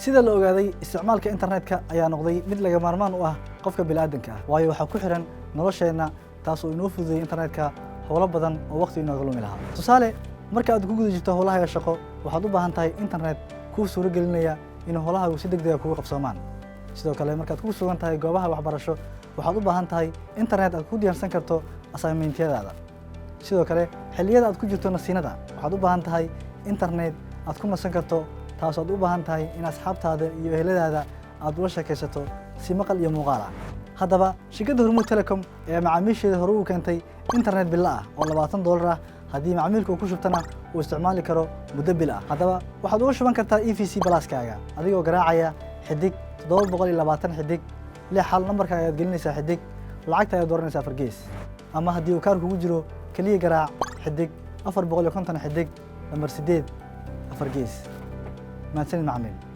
sida la ogaaday isticmaalka internetka ayaa noqday mid laga maarmaan u ah qofka bini'aadanka ah waayo waxa ku xiran nolosheena taas oo inoo fududeeyay internetka howlo badan oo waqti inooga lumi lahaa tusaale marka aad ku guda jirto howlaha shaqo waxaad u baahan tahay internet kuu suuro gelinaya in howlaha si degdeg ah kugu qabsoomaan sidoo kale markaad ku sugan tahay goobaha waxbarasho waxaad u baahan tahay internet aad ku diyaarsan karto assignmentyadaada sidoo kale xilliyada aad ku jirto nasiinada waxaad u baahan tahay internet aad ku nasan karto taas oo u baahan tahay in asxaabtaada iyo eheladaada aad ula sheekaysato si maqal iyo muuqaal ah haddaba shirkadda Hormuud Telecom ee macaamiisheeda hore u keentay internet bil ah oo $20 ah haddii macaamilku ku shubtana uu isticmaali karo muddo bil ah haddaba waxaad uga shuban kartaa EVC Plus-kaaga adigoo garaacaya xidig 720 xidig 6 hal nambarka ayaad gelinaysaa xidig lacagta ayaad dooranaysaa afar gees ama haddii uu kaarku kugu jiro kaliya garaac xidig 450 xidig lambar 8 afar gees ما تسلم معامل